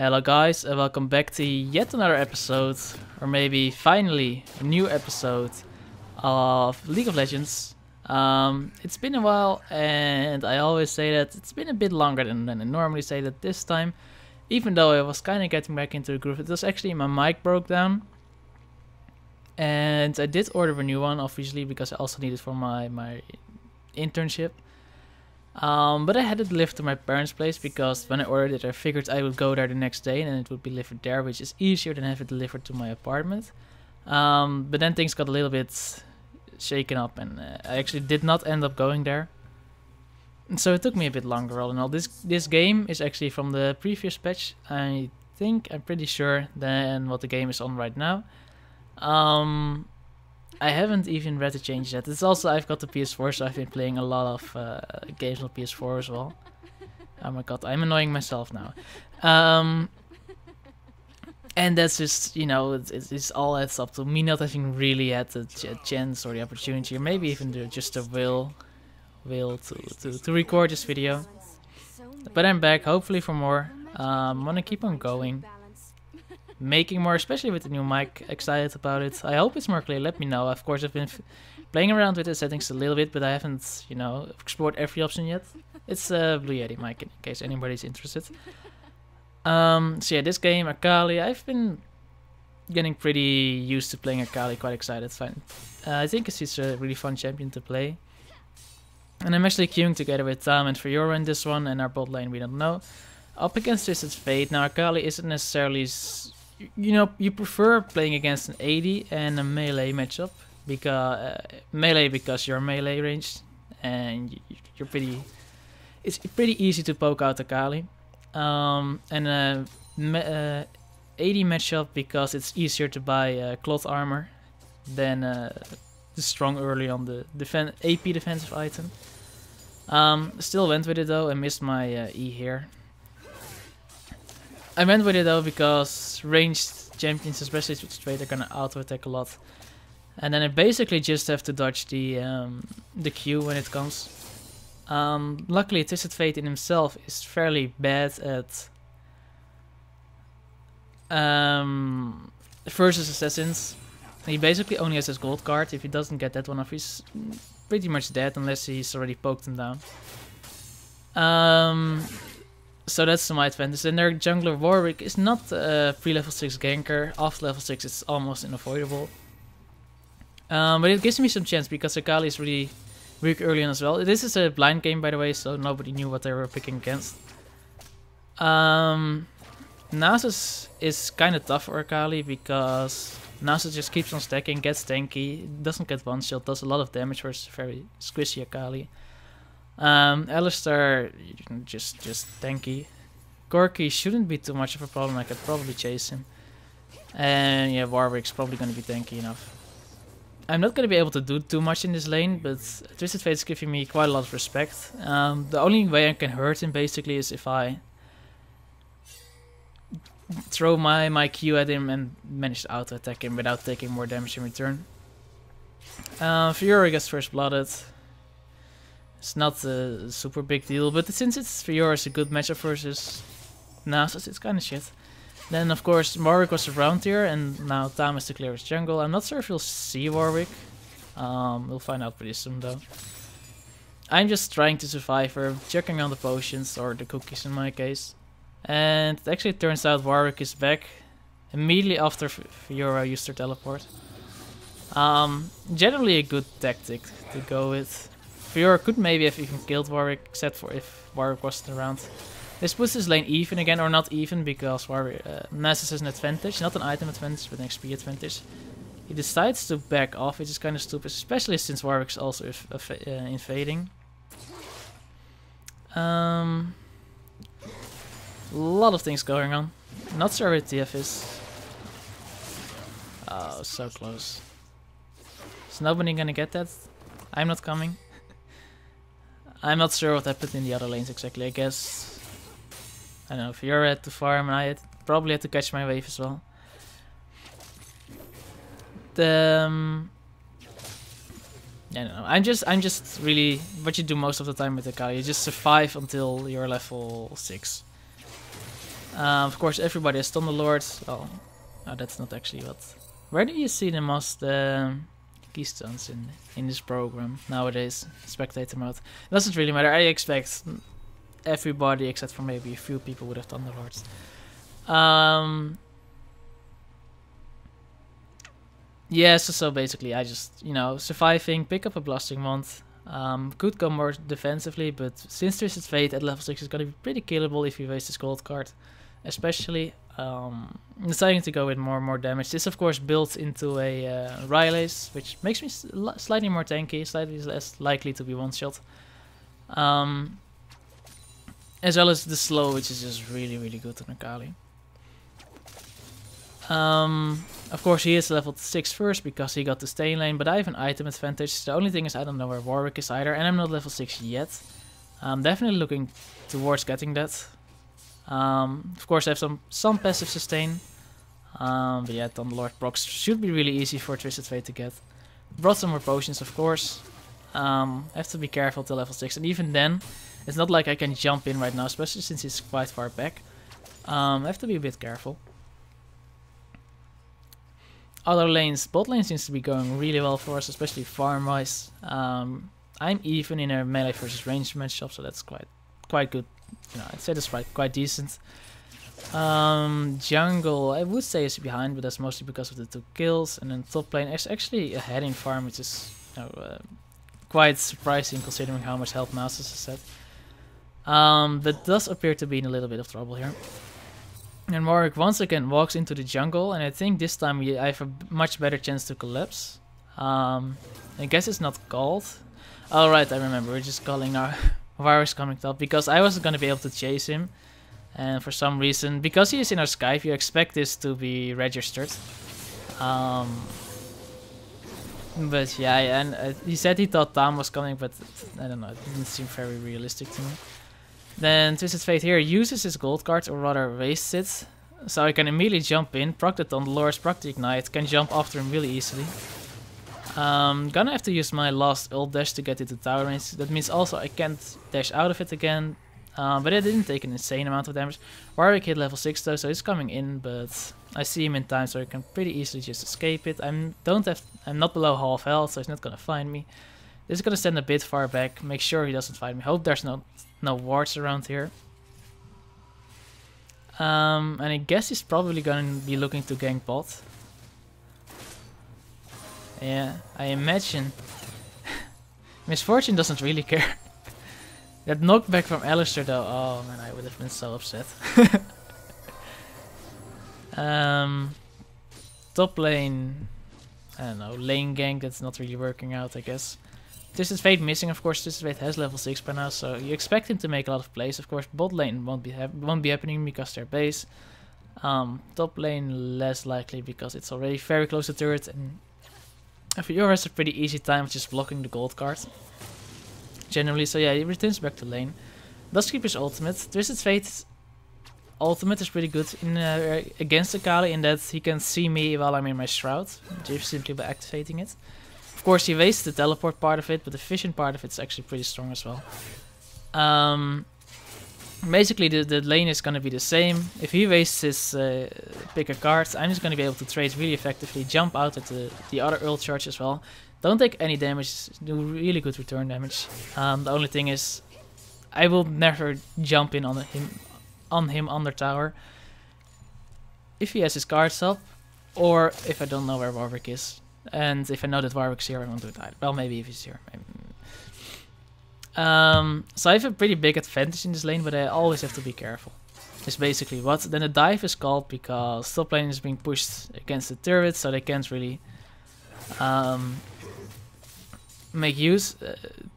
Hello guys and welcome back to yet another episode, or maybe finally a new episode of League of Legends. It's been a while and I always say that it's been a bit longer than I normally say that this time. Even though I was kind of getting back into the groove, it was actually my mic broke down. And I did order a new one obviously because I also need it for my internship. But I had it delivered to my parents' place because when I ordered it I figured I would go there the next day and it would be delivered there, which is easier than have it delivered to my apartment. But then things got a little bit shaken up and I actually did not end up going there. And so it took me a bit longer all in all. This game is actually from the previous patch, I'm pretty sure, than what the game is on right now. I haven't even read the changes yet. It's also, I've got the PS4, so I've been playing a lot of games on PS4 as well. Oh my god, I'm annoying myself now. And that's just, you know, it's all adds up to me not having really had the chance or the opportunity, or maybe even just the will to record this video. But I'm back, hopefully for more. I'm gonna keep on going. Making more, especially with the new mic. Excited about it. I hope it's more clear. Let me know. Of course, I've been playing around with the settings a little bit, but I haven't, you know, explored every option yet. It's a Blue Yeti mic in case anybody's interested. So yeah, this game Akali, I've been getting pretty used to playing Akali. Quite excited. Fine. I think he's a really fun champion to play. And I'm actually queuing together with Tam and Fiora in this one, and our bot lane we don't know. Up against Twisted Fate. Now Akali isn't necessarily, you know, you prefer playing against an AD and a melee matchup because you're melee ranged and you're pretty. It's pretty easy to poke out Akali, and AD matchup because it's easier to buy cloth armor than the strong early on the AP defensive item. Still went with it though. I missed my E here. I went with it though because ranged champions, especially with straight, are gonna auto attack a lot, and then I basically just have to dodge the Q when it comes. Luckily, Twisted Fate in himself is fairly bad at versus assassins. He basically only has his gold card. If he doesn't get that one off, he's pretty much dead unless he's already poked him down. So that's to my advantage. And their jungler Warwick is not a pre-level 6 ganker. After level 6 it's almost unavoidable. But it gives me some chance because Akali is really weak early on as well. This is a blind game by the way, so nobody knew what they were picking against. Nasus is kind of tough for Akali because Nasus just keeps on stacking, gets tanky, doesn't get one shot, does a lot of damage versus very squishy Akali. Alistar, just tanky. Gorky shouldn't be too much of a problem. I could probably chase him. And yeah, Warwick's probably going to be tanky enough. I'm not going to be able to do too much in this lane, but Twisted Fate is giving me quite a lot of respect. The only way I can hurt him basically is if I throw my Q at him and manage to auto attack him without taking more damage in return. Fiora gets first blooded. It's not a super big deal, but since it's Fiora is a good matchup versus Nasus, it's kind of shit. Then of course Warwick was around here, and now Tam is to clear his jungle. I'm not sure if we'll see Warwick. We'll find out pretty soon though. I'm just trying to survive her, checking on the potions, or the cookies in my case. And it actually turns out Warwick is back immediately after Fiora used her teleport. Generally a good tactic to go with. Fiora could maybe have even killed Warwick, except for if Warwick wasn't around. This puts his lane even again, or not even, because Nasus has an advantage, not an item advantage, but an XP advantage. He decides to back off, which is kind of stupid, especially since Warwick's also invading. A lot of things going on. Not sure where TF is. Oh, so close. Is nobody gonna get that? I'm not coming. I'm not sure what happened in the other lanes exactly. I guess, I don't know, Fiora had to farm and I probably had to catch my wave as well. I don't know. I'm just really what you do most of the time with Akali. You just survive until you're level 6. Of course, everybody has Thunderlords. Oh, oh, that's not actually what. Where do you see the most keystones in this program nowadays? Spectator mode. It doesn't really matter. I expect everybody except for maybe a few people would have Thunderlords. Yeah, so basically I just, you know, surviving, pick up a Blasting Wand. Could go more defensively, but since Twisted Fate at level 6 is gonna be pretty killable if you waste this gold card. Especially, deciding to go with more damage. This of course builds into a Rylace, which makes me slightly more tanky, slightly less likely to be one-shot. As well as the slow, which is just really good on Akali. Of course he is level 6 first because he got the stay lane, but I have an item advantage. The only thing is I don't know where Warwick is either, and I'm not level 6 yet. I'm definitely looking towards getting that. Of course I have some passive sustain. But yeah, Thunderlord procs should be really easy for Twisted Fate to get. Brought some more potions of course. Have to be careful till level 6, and even then, it's not like I can jump in right now, especially since it's quite far back. Have to be a bit careful. Other lanes, bot lane seems to be going really well for us, especially farm wise. I'm even in a melee versus range matchup, so that's quite good. You know, I'd say that's quite decent. Jungle, I would say is behind, but that's mostly because of the 2 kills. And then top lane is actually ahead in farm, which is, you know, quite surprising considering how much health Masters has set. But does appear to be in a little bit of trouble here. And Warwick once again walks into the jungle, and I think this time I have a much better chance to collapse. I guess it's not called. Oh right, I remember, we're just calling our Warwick's coming top, because I wasn't going to be able to chase him. And for some reason, because he is in our Skype, you expect this to be registered. But yeah, and he said he thought Tam was coming, but I don't know, it didn't seem very realistic to me. Then Twisted Fate here uses his gold card, or rather wastes it. So I can immediately jump in, proc the Thunderlords, proc the Ignite, can jump after him really easily. Gonna have to use my last ult dash to get into tower range. That means also I can't dash out of it again. But it didn't take an insane amount of damage. Warwick hit level 6 though, so he's coming in, but I see him in time, so I can pretty easily just escape it. I'm not below half health, so he's not gonna find me. This is gonna stand a bit far back, make sure he doesn't find me. Hope there's no wards around here. And I guess he's probably gonna be looking to gank bot. Yeah, I imagine. Misfortune doesn't really care. That knockback from Alistair though, oh man, I would have been so upset. Top lane, I don't know, lane gank, that's not really working out, I guess. Twisted Fate missing, of course. Twisted Fate has level 6 by now, so you expect him to make a lot of plays. Of course, bot lane won't be happening because they're base. Top lane less likely because it's already very close to turret, and Fiora has a pretty easy time just blocking the gold card. Generally, so yeah, he returns back to lane. Does keep his ultimate. Twisted Fate's ultimate is pretty good in against Akali in that he can see me while I'm in my shroud, just simply by activating it. Of course, he wastes the teleport part of it, but the vision part of it's actually pretty strong as well. Basically, the lane is going to be the same. If he wastes his pick a card, I'm just going to be able to trade really effectively, jump out at the other ult charge as well. Don't take any damage, do really good return damage. The only thing is, I will never jump in on him under tower if he has his cards up, or if I don't know where Warwick is. And if I know that Warwick's here, I won't do it either. Well, maybe if he's here. Maybe. So I have a pretty big advantage in this lane, but I always have to be careful. Is basically what. Then the dive is called because top lane is being pushed against the turret, so they can't really make use,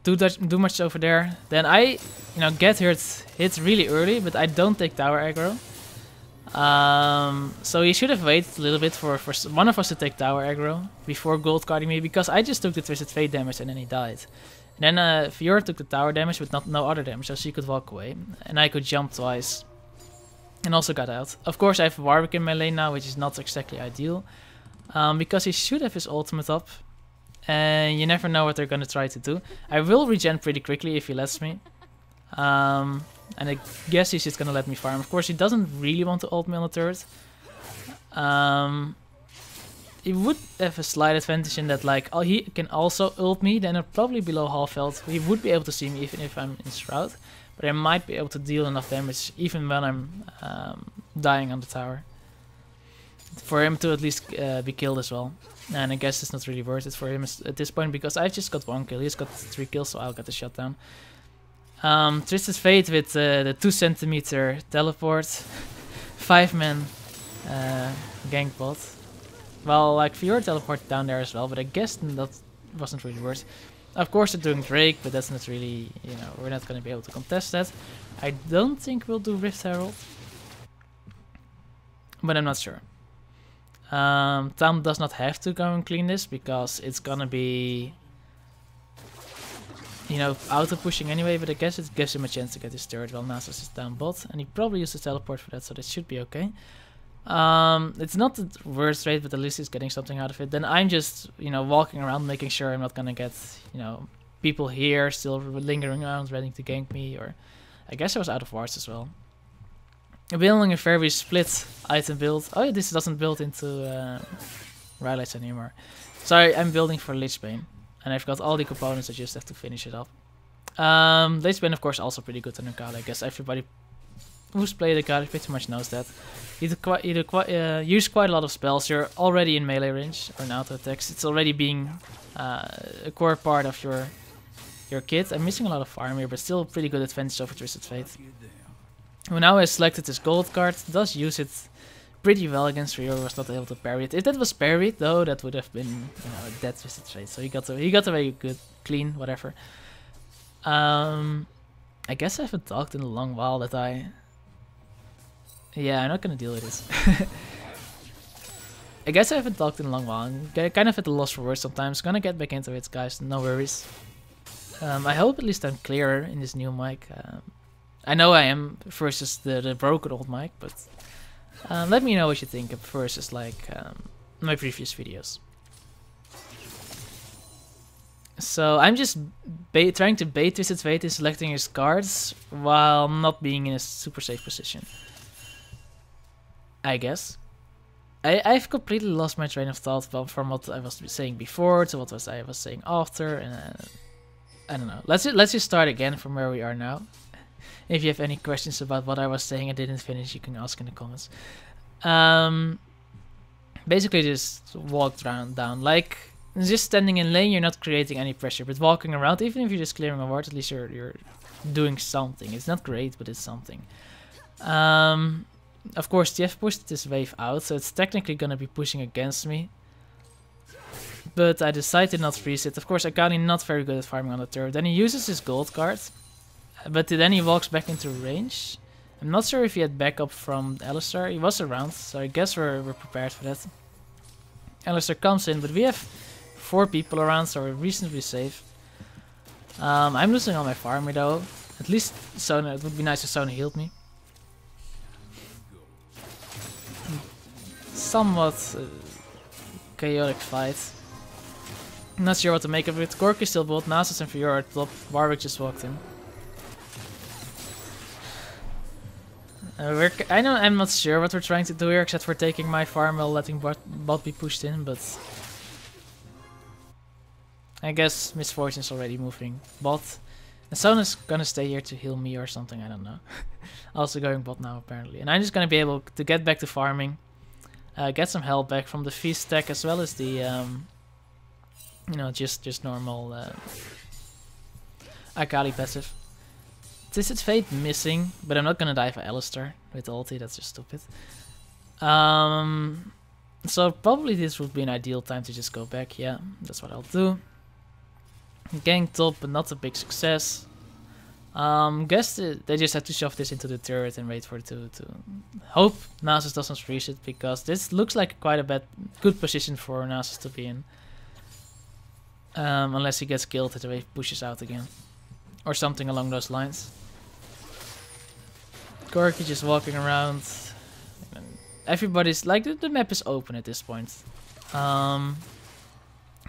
do much over there. Then I, get hit really early, but I don't take tower aggro. So he should have waited a little bit for one of us to take tower aggro before gold carding me, because I just took the Twisted Fate damage and then he died. And then Fiora took the tower damage but no other damage, so she could walk away. And I could jump twice. And also got out. Of course I have Warwick in my lane now, which is not exactly ideal. Because he should have his ultimate up. And you never know what they're gonna try to do. I will regen pretty quickly if he lets me. And I guess he's just gonna let me farm. Of course, he doesn't really want to ult me on the turret. He would have a slight advantage in that, like, oh, he can also ult me, then I'm probably below half health. He would be able to see me even if I'm in Shroud. But I might be able to deal enough damage even when I'm dying on the tower. For him to at least be killed as well. And I guess it's not really worth it for him at this point, because I've just got 1 kill. He's got 3 kills, so I'll get the shutdown. Twisted Fate with the 2 centimeter teleport. 5-man gank bot. Well, like Fiora teleported down there as well, but I guess that wasn't really worth it. Of course they're doing Drake, but that's not really, you know, we're not going to be able to contest that. I don't think we'll do Rift Herald, but I'm not sure. Tom does not have to go and clean this, because it's gonna be, you know, auto pushing anyway, but I guess it gives him a chance to get his turret while Nasus is down bot, and he probably uses teleport for that, so that should be okay. It's not the worst rate, but at least he's getting something out of it. Then I'm just, you know, walking around making sure I'm not gonna get, you know, people here still lingering around ready to gank me, or I guess I was out of wards as well. I'm building a very split item build. Oh yeah, this doesn't build into Rylai's anymore. Sorry, I'm building for Lichbane, and I've got all the components, I just have to finish it up. Lichbane of course also pretty good on Akali. I guess everybody who's played Akali pretty much knows that. You use quite a lot of spells. You're already in melee range or in auto attacks. It's already being a core part of your kit. I'm missing a lot of farm here, but still pretty good advantage over Twisted Fate. Who now has selected his gold card, does use it pretty well against Rio, was not able to parry it. If that was parried though, that would have been, you know, a dead Twisted Fate. So he got a very good, clean, whatever. I guess I haven't talked in a long while that I... Yeah, I'm not gonna deal with this. I guess I haven't talked in a long while. I'm kind of at a loss for words sometimes. Gonna get back into it, guys. No worries. I hope at least I'm clearer in this new mic. I know I am versus the broken old mic, but let me know what you think versus like my previous videos. So I'm just trying to bait Twisted Fate in selecting his cards while not being in a super safe position. I guess. I've completely lost my train of thought from what I was saying before to what I was saying after, and I don't know. Let's just start again from where we are now. If you have any questions about what I was saying and didn't finish, you can ask in the comments. Basically, just walk down. Like, just standing in lane, you're not creating any pressure. But walking around, even if you're just clearing a ward, at least you're doing something. It's not great, but it's something. Of course, TF pushed this wave out, so it's technically gonna be pushing against me. But I decided not to freeze it. Of course, Akali not very good at farming on the turret. Then he uses his gold card, but then he walks back into range. I'm not sure if he had backup from Alistar. He was around, so I guess we're prepared for that. Alistar comes in, but we have 4 people around, so we're reasonably safe. I'm losing all my farm though. At least Sona, it would be nice if Sona healed me. Somewhat chaotic fight. I'm not sure what to make of it. Cork is still bot, Nasus and Fiora at top. Warwick just walked in. I'm not sure what we're trying to do here, except for taking my farm while letting bot be pushed in, but I guess Misfortune's already moving bot. And Sona's gonna stay here to heal me or something, I don't know. Also going bot now apparently. And I'm just gonna be able to get back to farming. Get some health back from the feast stack as well as the, you know, just normal Akali passive. Twisted Fate missing, but I'm not gonna die for Alistar with ulti, that's just stupid. So probably this would be an ideal time to just go back, yeah, that's what I'll do. Gang top, but not a big success. Guess they just have to shove this into the turret and wait for it to hope Nasus doesn't freeze it, because this looks like quite a good position for Nasus to be in. Unless he gets killed and the wave pushes out again. Or something along those lines. Corky just walking around. Everybody's like, the map is open at this point.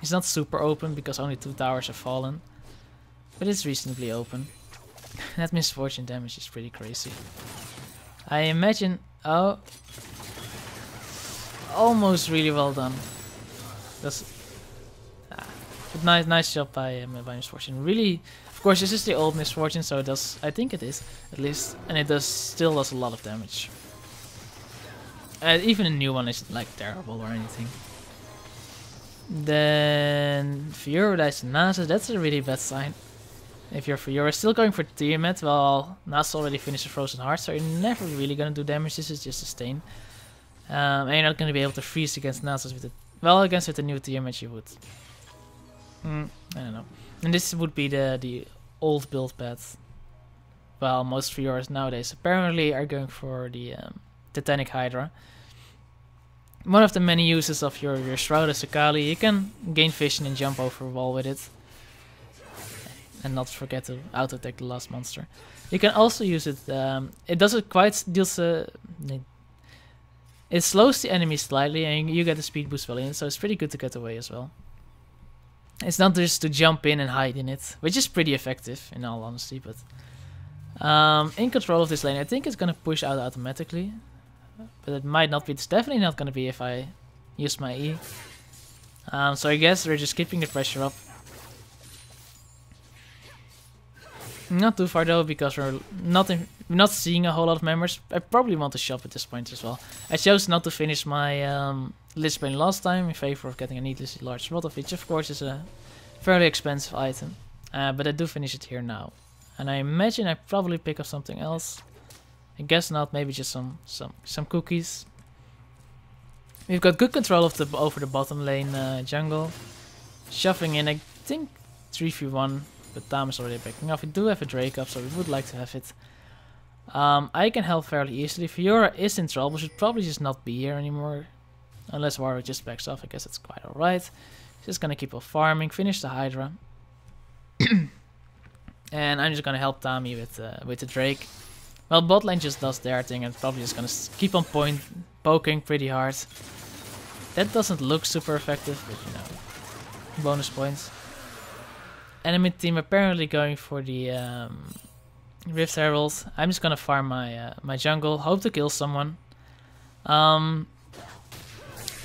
It's not super open because only 2 towers have fallen. But it's reasonably open. That misfortune damage is pretty crazy. I imagine... Oh. Almost really well done. That's... But nice job by misfortune. Really... Of course, this is the old misfortune, so it does... I think it is, at least. And it still does a lot of damage. Even a new one isn't like terrible or anything. Then... Fiora dies to Nasa. That's a really bad sign. If you're Fiora still going for Tiamat, well, Nasa already finished the Frozen Heart, so you're never really gonna do damage. This is just a stain. And you're not gonna be able to freeze against Nasus with it. Well, against with the new Tiamat you would. I don't know. And this would be the old build path. Well, most Fioras nowadays apparently are going for the Titanic Hydra. One of the many uses of your Shroud is Akali. You can gain vision and jump over a wall with it. And not forget to auto-attack the last monster. You can also use it. It doesn't quite deals. It slows the enemy slightly, and you get a speed boost well in, so it's pretty good to get away as well. It's not just to jump in and hide in it, which is pretty effective in all honesty. But in control of this lane, I think it's gonna push out automatically, but it might not be. It's definitely not gonna be if I use my E. So I guess we're just keeping the pressure up. Not too far though, because we're not seeing a whole lot of members. I probably want to shop at this point as well. I chose not to finish my list plane last time in favor of getting a needlessly large spot, of which of course is a fairly expensive item. But I do finish it here now. And I imagine I probably pick up something else. I guess not, maybe just some cookies. We've got good control of over the bottom lane jungle. Shoving in, I think 3v1. But Tam is already backing off. We do have a Drake up, so we would like to have it. I can help fairly easily. Fiora is in trouble. Should probably just not be here anymore. Unless Warwick just backs off. I guess that's quite alright. Just gonna keep on farming. Finish the Hydra. And I'm just gonna help Tami with the Drake. Well, bot lane just does their thing and probably just gonna keep on poking pretty hard. That doesn't look super effective, but you know, bonus points. Enemy team apparently going for the Rift Herald. I'm just gonna farm my jungle. Hope to kill someone.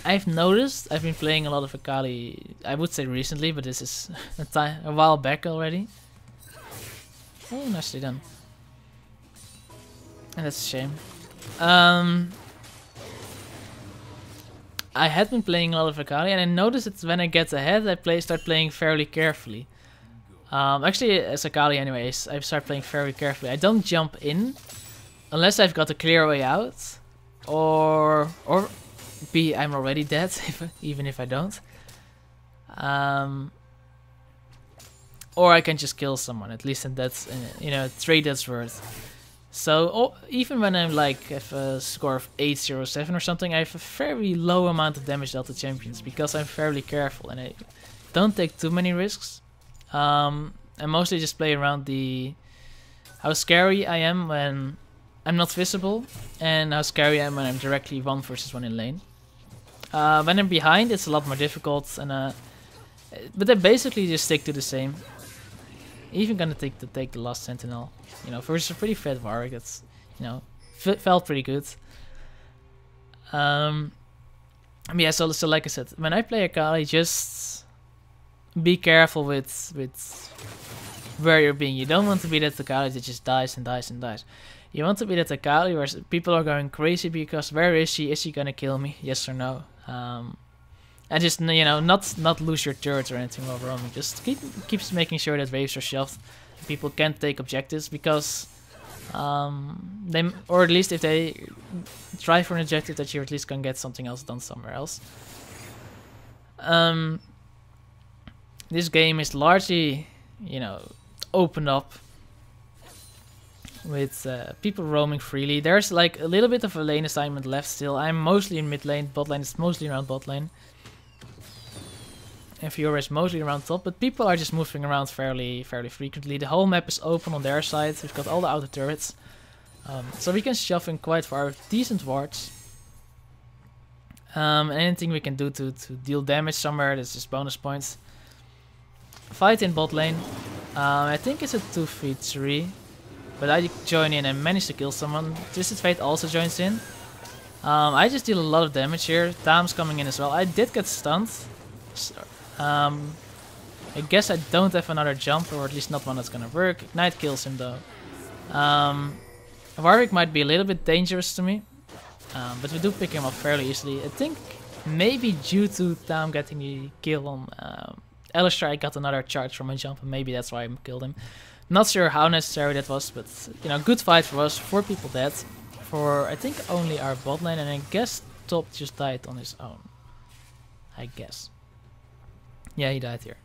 I've noticed I've been playing a lot of Akali. I would say recently, but this is a while back already. Oh, nicely done. And that's a shame. I had been playing a lot of Akali, and I noticed that when I get ahead, I start playing fairly carefully. Actually, as Akali anyways, I start playing very carefully. I don't jump in unless I've got a clear way out, or B, I'm already dead, even if I don't. Or I can just kill someone, at least, and that's you know, a trade that's worth. So even when I'm like have a score of 807 or something, I have a very low amount of damage dealt to champions because I'm fairly careful and I don't take too many risks. I mostly just play around how scary I am when I'm not visible, and how scary I am when I'm directly 1 versus 1 in lane. When I'm behind, it's a lot more difficult, and but I basically just stick to the same. Even gonna take the last Sentinel, you know, versus a pretty fat Warwick. That's, you know, felt pretty good. Yeah, so like I said, when I play Akali, just be careful with where you're being. You don't want to be that Akali that just dies and dies and dies. You want to be that Akali where people are going crazy because where is she? Is she gonna kill me? Yes or no? And just, you know, not lose your turrets or anything while roaming. Just keeps making sure that waves are shoved. People can't take objectives because or at least if they try for an objective, that you're at least gonna get something else done somewhere else. This game is largely, you know, opened up with people roaming freely. There's like a little bit of a lane assignment left still. I'm mostly in mid lane. Bot lane is mostly around bot lane. And Fiora is mostly around top, but people are just moving around fairly frequently. The whole map is open on their side. We've got all the outer turrets. So we can shove in quite far with decent wards. Anything we can do to deal damage somewhere, that's just bonus points. Fight in bot lane. I think it's a 2v3. but I join in and manage to kill someone. Twisted Fate also joins in. I just deal a lot of damage here. Tam's coming in as well. I did get stunned. So, I guess I don't have another jump, or at least not one that's gonna work. Ignite kills him though. Warwick might be a little bit dangerous to me, but we do pick him up fairly easily. I think maybe due to Tam getting the kill on Alistair, I got another charge from my jump, and maybe that's why I killed him. Not sure how necessary that was, but you know, good fight for us. 4 people dead for I think only our bot lane, and I guess Top just died on his own. I guess. Yeah, he died here.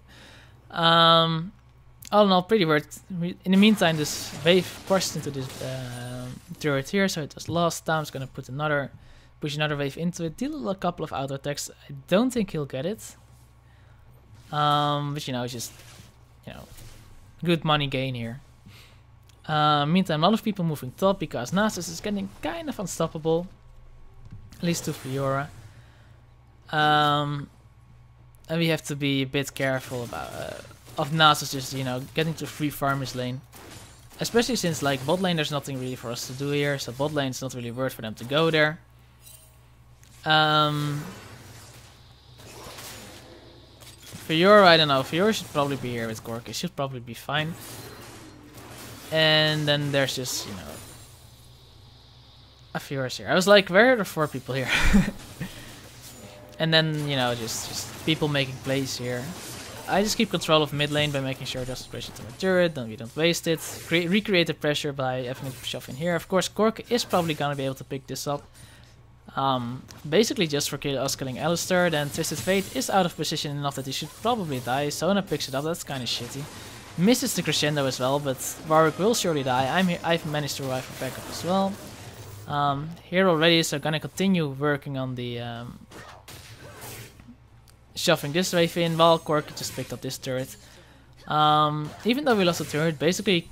All in all, pretty weird. In the meantime, this wave crashed into this turret here, so it was lost. Tam's gonna push another wave into it, deal a couple of auto attacks. I don't think he'll get it. But you know, it's just, you know, good money gain here. Meantime, a lot of people moving top because Nasus is getting kind of unstoppable, at least to Fiora. And we have to be a bit careful about of Nasus just, you know, getting to free farm his lane. Especially since, like, bot lane there's nothing really for us to do here, so bot lane it's not really worth for them to go there. Fiora, I don't know, Fiora should probably be here with Corki, should probably be fine. And then there's just, you know, a Fiora's here. I was like, where are the 4 people here? And then, you know, just people making plays here. I just keep control of mid lane by making sure there's pressure to my turret, then we don't waste it. Recreate the pressure by having it shove in here. Of course, Cork is probably gonna be able to pick this up. Basically just for us killing Alistair. Then Twisted Fate is out of position enough that he should probably die. Sona picks it up, that's kinda shitty. Misses the crescendo as well, but Warwick will surely die. I've managed to arrive for backup as well. Here already, so gonna continue working on the shoving this wave in, while Corki just picked up this turret. Even though we lost the turret, basically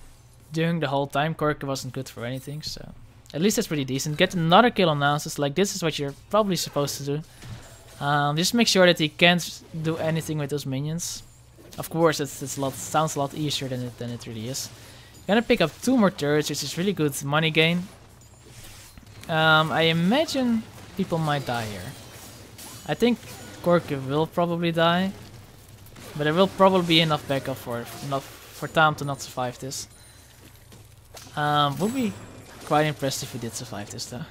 during the whole time Corki wasn't good for anything, so at least that's pretty decent. Get another kill on Nasus, like this is what you're probably supposed to do. Just make sure that he can't do anything with those minions. Of course, sounds a lot easier than it really is. Gonna pick up 2 more turrets, which is really good money gain. I imagine people might die here. I think Corki will probably die, but there will probably be enough backup for Tam to not survive this. Would be quite impressed if he did survive this though,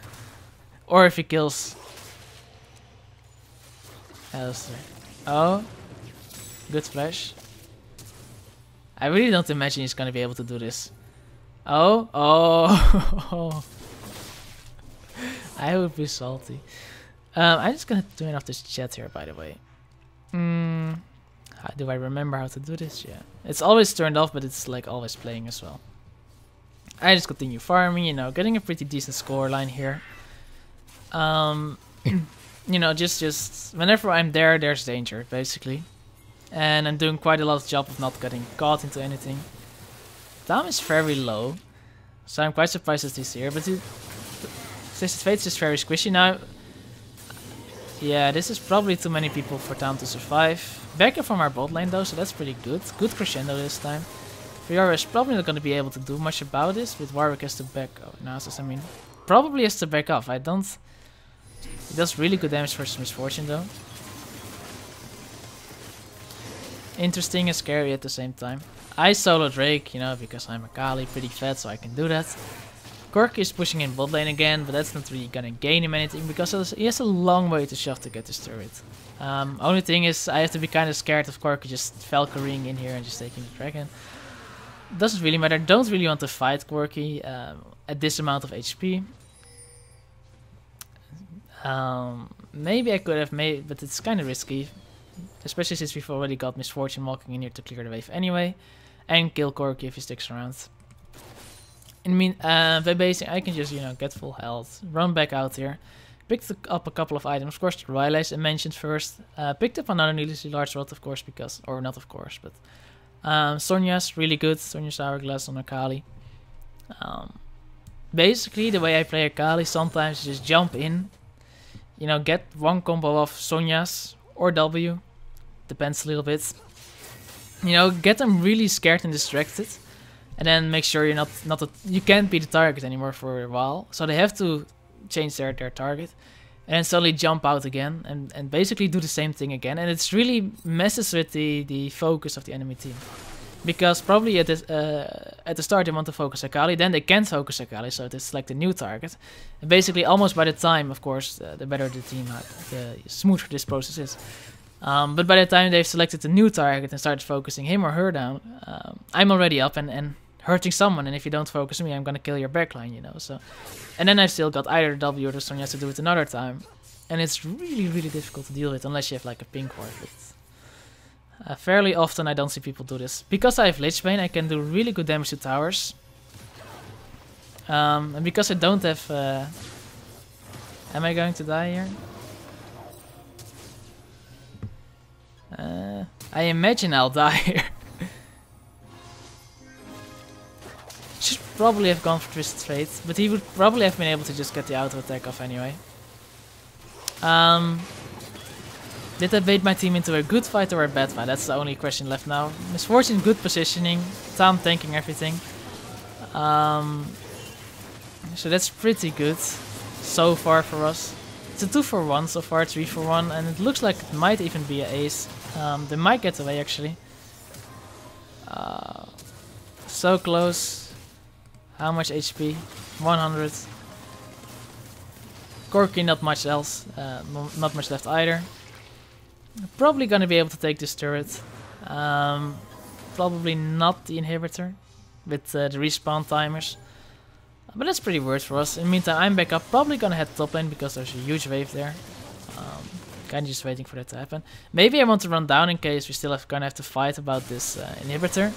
or if he kills Alistair. Oh, good flash. I really don't imagine he's gonna be able to do this. Oh. I would be salty. I'm just gonna turn off this chat here, by the way. How do I remember how to do this? Yeah, it's always turned off, but it's like always playing as well. I just continue farming, you know, getting a pretty decent score line here. You know, just whenever I'm there, there's danger, basically. And I'm doing quite a lot of job of not getting caught into anything. Tam is very low, so I'm quite surprised that he's here, but Twisted Fate's just very squishy now. Yeah, this is probably too many people for Tam to survive. Backup from our bot lane though, so that's pretty good. Good crescendo this time. Fiora is probably not going to be able to do much about this, but Warwick has to back up. Nasus, I mean, probably has to back off. He does really good damage for his misfortune though. Interesting and scary at the same time. I solo Drake, you know, because I'm Akali, pretty fat, so I can do that. Corki is pushing in bot lane again, but that's not really gonna gain him anything because he has a long way to shove to get this turret. Only thing is, I have to be kind of scared of Corki just Valkyrieing in here and just taking the dragon. Doesn't really matter. Don't really want to fight Corki at this amount of HP. Maybe I could have made, but it's kind of risky, especially since we've already got Misfortune walking in here to clear the wave anyway, and kill Corki if he sticks around. I mean, by basing, I can just, you know, get full health, run back out here. Picked up a couple of items, of course, the Rylays I mentioned first. Picked up another needlessly large rod, of course, because, or not of course, but Sonya's really good. Sonya's Hourglass on Akali. Basically, the way I play Akali, sometimes just jump in, you know, get one combo of Sonya's or W, depends a little bit. You know, get them really scared and distracted. and then make sure you're you can't be the target anymore for a while. So they have to change their target, and then suddenly jump out again, and basically do the same thing again. And it's really messes with the focus of the enemy team, because probably at the start they want to focus Akali, then they can't focus Akali, so they select a new target. And basically, almost by the time, of course, the better the team, the smoother this process is. But by the time they've selected a new target and started focusing him or her down, I'm already up and hurting someone. And if you don't focus me, I'm gonna kill your backline, you know. So, and then I've still got either the W or the Sonya to do it another time, and it's really, really difficult to deal with unless you have like a pink ward. But fairly often I don't see people do this. Because I have Lich Bane, I can do really good damage to towers. And because I don't have... am I going to die here? I imagine I'll die here. Should probably have gone for Twisted Fate, but he would probably have been able to just get the auto attack off anyway. Did that bait my team into a good fight or a bad fight? That's the only question left now. Misfortune, good positioning. Tam tanking everything. So that's pretty good so far for us. It's a 2-for-1 so far, 3-for-1, and it looks like it might even be an ace. They might get away actually. So close. How much HP? 100. Corki, not much else. Not much left either. Probably gonna be able to take this turret. Probably not the inhibitor with the respawn timers. But that's pretty worth for us. In the meantime, I'm back up. Probably gonna head top lane because there's a huge wave there. Kinda just waiting for that to happen. Maybe I want to run down in case we still gonna have to fight about this inhibitor.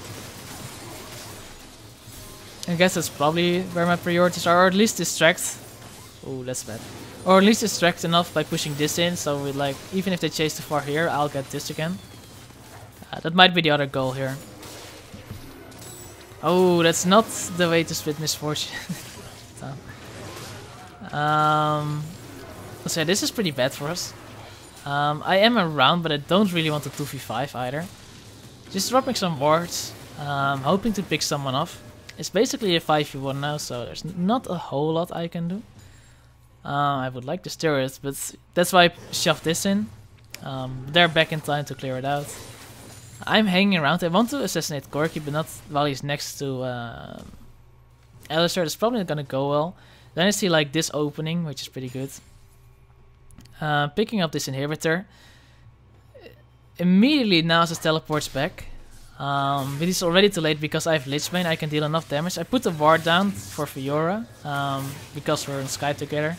I guess that's probably where my priorities are, or at least distract. Oh, that's bad. Or at least distract enough by pushing this in, so we like, even if they chase too far here, I'll get this again. That might be the other goal here. Oh, that's not the way to split Misfortune. So yeah, this is pretty bad for us. I am around, but I don't really want to 2v5 either. Just dropping some wards, hoping to pick someone off. It's basically a 5v1 now, so there's not a whole lot I can do. I would like to steer it, but that's why I shoved this in. They're back in time to clear it out. I'm hanging around. I want to assassinate Corki, but not while he's next to Alistar. That's probably not gonna go well. Then I see like this opening, which is pretty good. Picking up this inhibitor. Immediately Nasus teleports back. But it's already too late because I have Lich Bane. I can deal enough damage. I put the ward down for Fiora because we're in Sky together.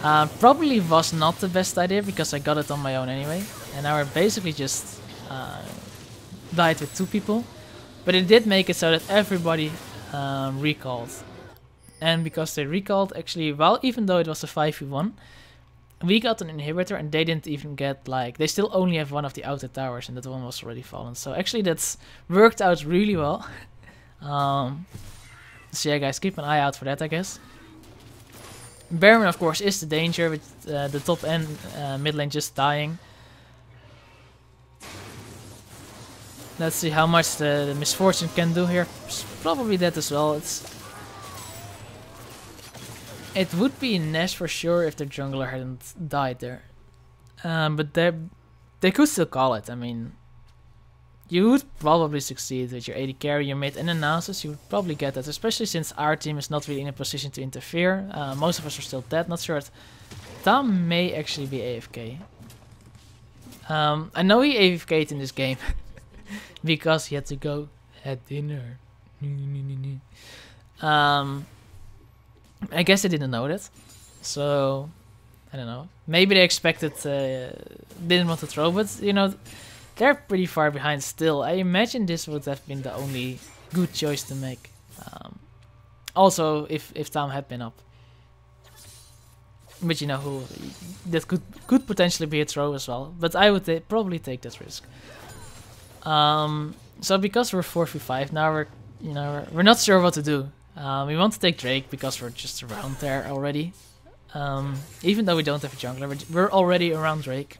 Probably was not the best idea because I got it on my own anyway. And now we're basically just died with 2 people. But it did make it so that everybody recalled. And because they recalled, actually, well, even though it was a 5v1, we got an inhibitor and they didn't even get, like, they still only have one of the outer towers and that one was already fallen. So actually that's worked out really well. So yeah guys, keep an eye out for that, I guess. Baron of course is the danger with the top and mid lane just dying. Let's see how much the Misfortune can do here. Probably that as well. It would be Nash for sure if the jungler hadn't died there. But they could still call it. I mean, you would probably succeed with your AD carry, your mid and Nasus. You would probably get that, especially since our team is not really in a position to interfere. Most of us are still dead. Not sure if Tam may actually be AFK. I know he AFK'd in this game because he had to go at dinner. I guess they didn't know that, so I don't know. Maybe they expected, didn't want to throw, but you know, they're pretty far behind still. I imagine this would have been the only good choice to make. Also, if Tam had been up, but you know who, that could potentially be a throw as well. But I would probably take that risk. So because we're 4v5 now, we're not sure what to do. We want to take Drake because we're just around there already. Even though we don't have a jungler, we're already around Drake.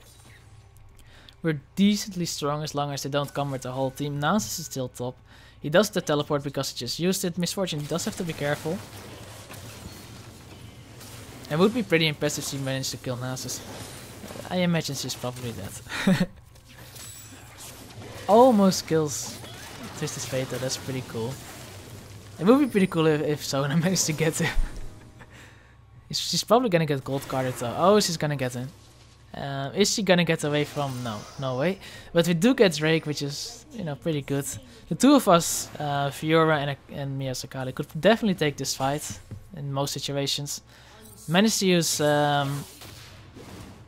We're decently strong as long as they don't come with the whole team. Nasus is still top. He does the teleport because he just used it. Misfortune does have to be careful. It would be pretty impressive if she managed to kill Nasus. I imagine she's probably dead. Almost kills Twisted Fate though, that's pretty cool. It would be pretty cool if Sona managed to get him. She's probably gonna get gold carded though. Oh, she's gonna get him. Is she gonna get away from? No, no way. But we do get Drake, which is, you know, pretty good. The two of us, Fiora and me as Akali, could definitely take this fight in most situations. Managed to use Alistar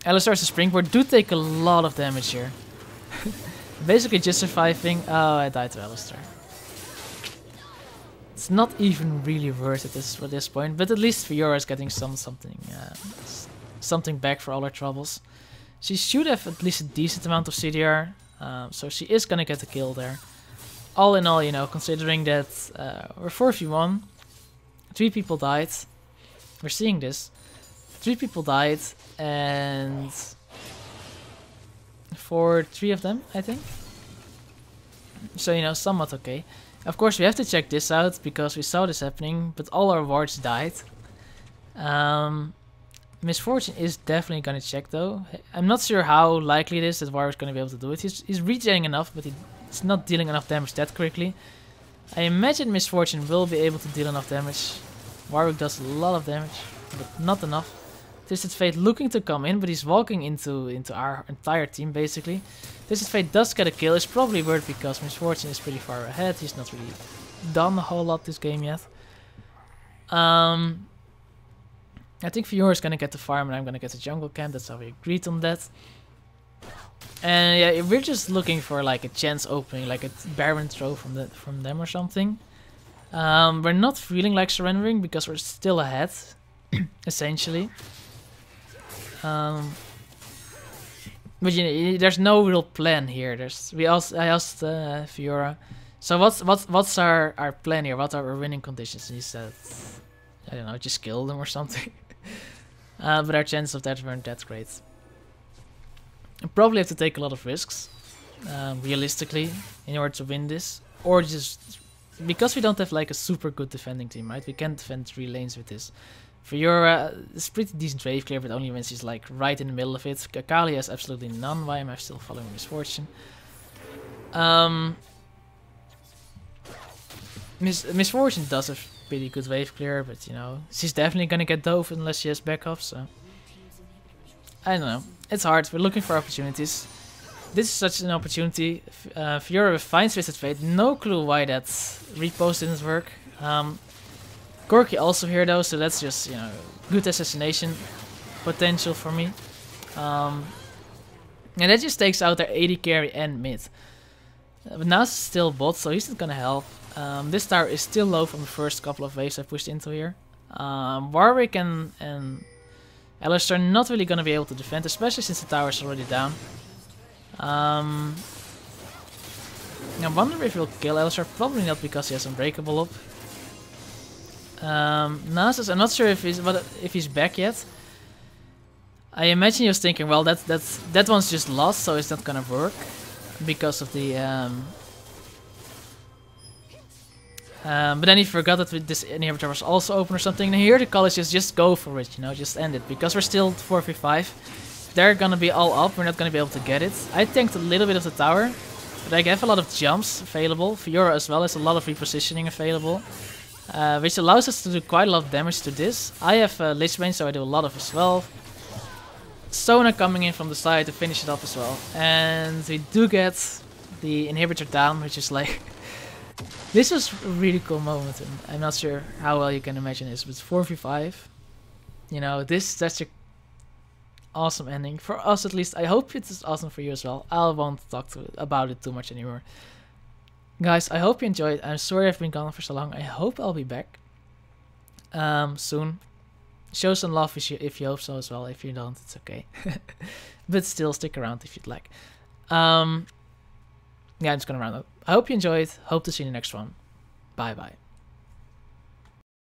as a springboard. Do take a lot of damage here. Basically just surviving. Oh, I died to Alistar. It's not even really worth it at this point, but at least Fiora is getting something back for all her troubles. She should have at least a decent amount of CDR, so she is gonna get a kill there. All in all, you know, considering that we're 4v1, 3 people died. We're seeing this. 3 people died, and for 3 of them, I think. So, you know, somewhat okay. Of course, we have to check this out, because we saw this happening, but all our wards died. Misfortune is definitely gonna check, though. I'm not sure how likely it is that Warwick's gonna be able to do it. He's regenerating enough, but he's not dealing enough damage that quickly. I imagine Misfortune will be able to deal enough damage. Warwick does a lot of damage, but not enough. Twisted Fate looking to come in, but he's walking into our entire team, basically. Twisted Fate does get a kill. It's probably worth because Misfortune is pretty far ahead. He's not really done a whole lot this game yet. I think Fiora is gonna get the farm and I'm gonna get the jungle camp. That's how we agreed on that. And yeah, we're just looking for like a chance opening, like a Baron throw from them or something. We're not feeling like surrendering because we're still ahead, essentially. But you know, there's no real plan here. I asked Fiora, so what's our plan here? What are our winning conditions? And he said, I don't know, just kill them or something. But our chances of that weren't that great. I probably have to take a lot of risks, realistically, in order to win this, or just because we don't have like a super good defending team, right? We can't defend 3 lanes with this. Fiora is pretty decent wave clear, but only when she's like right in the middle of it. Akali has absolutely none. Why am I still following Misfortune? Misfortune does have pretty good wave clear, but you know, she's definitely gonna get dove unless she has backup, so I don't know. It's hard. We're looking for opportunities. This is such an opportunity. Fiora finds Twisted Fate. No clue why that repost didn't work. Corki also here though, so that's just, you know, good assassination potential for me. And that just takes out their AD carry and mid. But now it's still bot, so he's not gonna help. This tower is still low from the first couple of waves I pushed into here. Warwick and Alistar not really gonna be able to defend, especially since the tower is already down. I wonder if he'll kill Alistar. Probably not, because he has Unbreakable up. Nasus, I'm not sure if he's back yet. I imagine he was thinking, well, that one's just lost, so it's not gonna work because of the. But then he forgot that this inhibitor was also open or something. And here the college is just go for it, you know, just end it, because we're still 4v5. They're gonna be all up. We're not gonna be able to get it. I tanked a little bit of the tower, but I have a lot of jumps available. Fiora as well has a lot of repositioning available. Which allows us to do quite a lot of damage to this. I have Lich Bane, so I do a lot of as well. Sona coming in from the side to finish it off as well. And we do get the inhibitor down, which is like... This was a really cool moment, and I'm not sure how well you can imagine this, but 4v5. You know, this is such an awesome ending. For us at least. I hope it's awesome for you as well. I won't talk about it too much anymore. Guys, I hope you enjoyed. I'm sorry I've been gone for so long. I hope I'll be back soon. Show some love if you hope so as well. If you don't, it's okay. But still, stick around if you'd like. Yeah, I'm just gonna round up. I hope you enjoyed. Hope to see you in the next one. Bye bye.